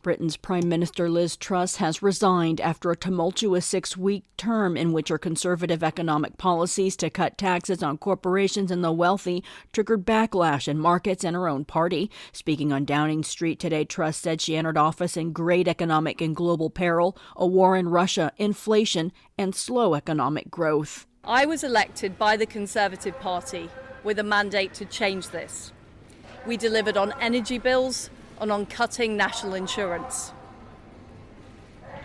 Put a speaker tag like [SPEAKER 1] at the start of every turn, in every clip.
[SPEAKER 1] Britain's Prime Minister Liz Truss has resigned after a tumultuous 6-week term in which her conservative economic policies to cut taxes on corporations and the wealthy triggered backlash in markets and her own party. Speaking on Downing Street today, Truss said she entered office in great economic and global peril, a war in Russia, inflation, and slow economic growth.
[SPEAKER 2] I was elected by the Conservative Party with a mandate to change this. We delivered on energy bills and on cutting national insurance.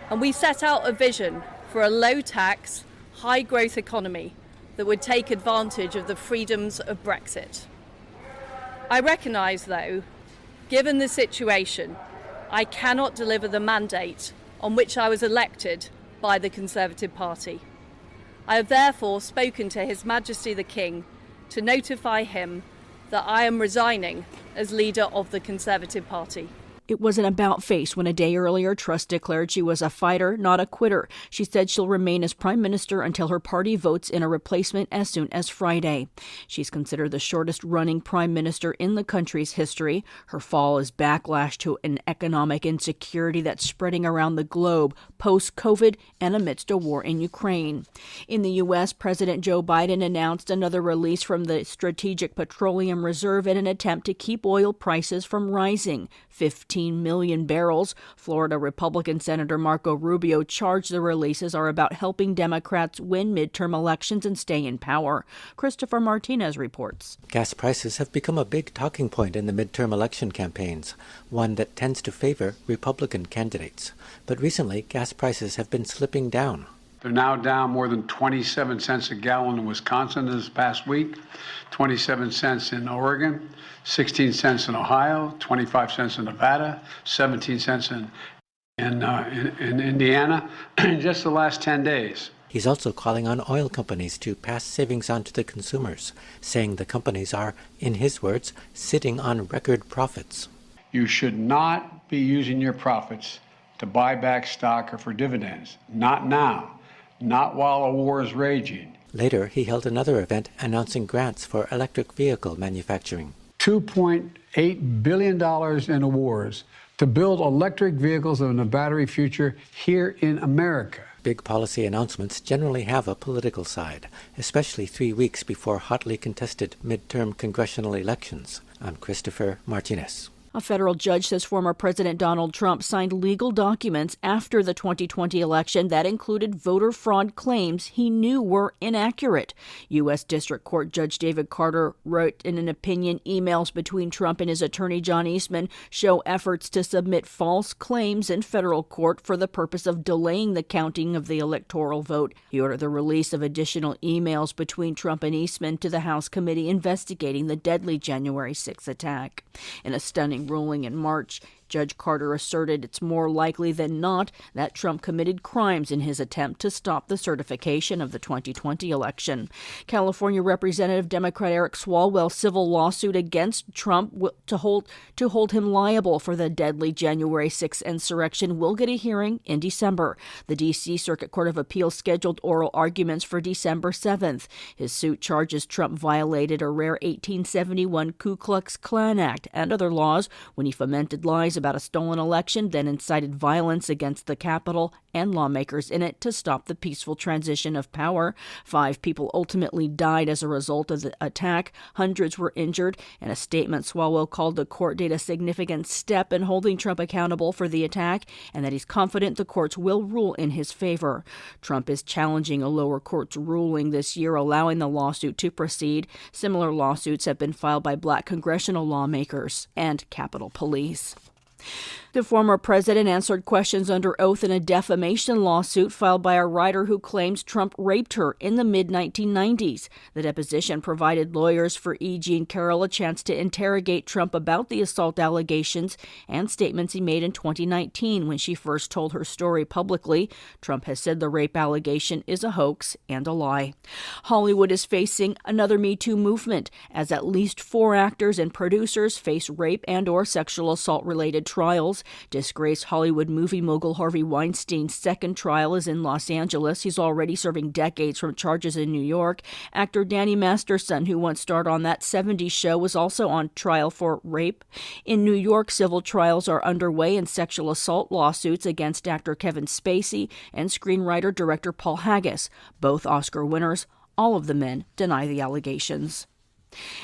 [SPEAKER 2] And we set out a vision for a low-tax, high-growth economy that would take advantage of the freedoms of Brexit. I recognise, though, given the situation, I cannot deliver the mandate on which I was elected by the Conservative Party. I have therefore spoken to His Majesty the King to notify him that I am resigning as leader of the Conservative Party.
[SPEAKER 1] It was an about-face when a day earlier Truss declared she was a fighter, not a quitter. She said she'll remain as prime minister until her party votes in a replacement as soon as Friday. She's considered the shortest-running prime minister in the country's history. Her fall is backlash to an economic insecurity that's spreading around the globe post-COVID and amidst a war in Ukraine. In the U.S., President Joe Biden announced another release from the Strategic Petroleum Reserve in an attempt to keep oil prices from rising. 15 million barrels. Florida Republican Senator Marco Rubio charged the releases are about helping Democrats win midterm elections and stay in power. Christopher Martinez reports.
[SPEAKER 3] Gas prices have become a big talking point in the midterm election campaigns, one that tends to favor Republican candidates. But recently, gas prices have been slipping down.
[SPEAKER 4] They're now down more than 27 cents a gallon in Wisconsin this past week, 27 cents in Oregon, 16 cents in Ohio, 25 cents in Nevada, 17 cents in Indiana in just the last 10 days.
[SPEAKER 3] He's also calling on oil companies to pass savings on to the consumers, saying the companies are, in his words, sitting on record profits.
[SPEAKER 4] You should not be using your profits to buy back stock or for dividends. Not now. Not while a war is raging.
[SPEAKER 3] Later, he held another event announcing grants for electric vehicle manufacturing.
[SPEAKER 4] $2.8 billion in awards to build electric vehicles in a battery future here in America.
[SPEAKER 3] Big policy announcements generally have a political side, especially 3 weeks before hotly contested midterm congressional elections. I'm Christopher Martinez.
[SPEAKER 1] A federal judge says former President Donald Trump signed legal documents after the 2020 election that included voter fraud claims he knew were inaccurate. U.S. District Court Judge David Carter wrote in an opinion, emails between Trump and his attorney John Eastman show efforts to submit false claims in federal court for the purpose of delaying the counting of the electoral vote. He ordered the release of additional emails between Trump and Eastman to the House committee investigating the deadly January 6 attack. In a stunning ruling in March, Judge Carter asserted it's more likely than not that Trump committed crimes in his attempt to stop the certification of the 2020 election. California Representative Democrat Eric Swalwell's civil lawsuit against Trump to hold him liable for the deadly January 6 insurrection will get a hearing in December. The D.C. Circuit Court of Appeals scheduled oral arguments for December 7th. His suit charges Trump violated a rare 1871 Ku Klux Klan Act and other laws when he fomented lies about a stolen election, then incited violence against the Capitol and lawmakers in it to stop the peaceful transition of power. 5 people ultimately died as a result of the attack. Hundreds were injured. In a statement, Swalwell called the court date a significant step in holding Trump accountable for the attack and that he's confident the courts will rule in his favor. Trump is challenging a lower court's ruling this year allowing the lawsuit to proceed. Similar lawsuits have been filed by black congressional lawmakers and Capitol Police. The former president answered questions under oath in a defamation lawsuit filed by a writer who claims Trump raped her in the mid-1990s. The deposition provided lawyers for E. Jean Carroll a chance to interrogate Trump about the assault allegations and statements he made in 2019 when she first told her story publicly. Trump has said the rape allegation is a hoax and a lie. Hollywood is facing another Me Too movement as at least 4 actors and producers face rape and/or sexual assault-related trials. trials. Disgraced Hollywood movie mogul Harvey Weinstein's second trial is in Los Angeles. He's already serving decades from charges in New York. Actor Danny Masterson, who once starred on That 70s Show, was also on trial for rape. In New York, civil trials are underway in sexual assault lawsuits against actor Kevin Spacey and screenwriter-director Paul Haggis, both Oscar winners. All of the men deny the allegations.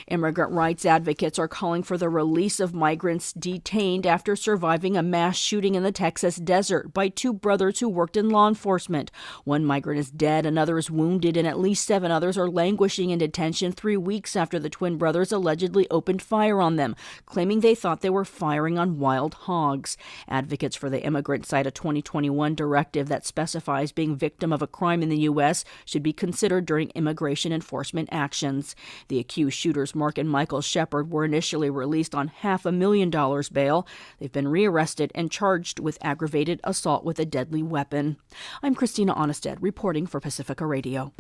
[SPEAKER 1] Immigrant rights advocates are calling for the release of migrants detained after surviving a mass shooting in the Texas desert by two brothers who worked in law enforcement. One migrant is dead, another is wounded, and at least 7 others are languishing in detention 3 weeks after the twin brothers allegedly opened fire on them, claiming they thought they were firing on wild hogs. Advocates for the immigrant cite a 2021 directive that specifies being victim of a crime in the U.S. should be considered during immigration enforcement actions. The accused shooters Mark and Michael Shepard were initially released on $500,000 bail. They've been rearrested and charged with aggravated assault with a deadly weapon. I'm Christina Onnested, reporting for Pacifica Radio.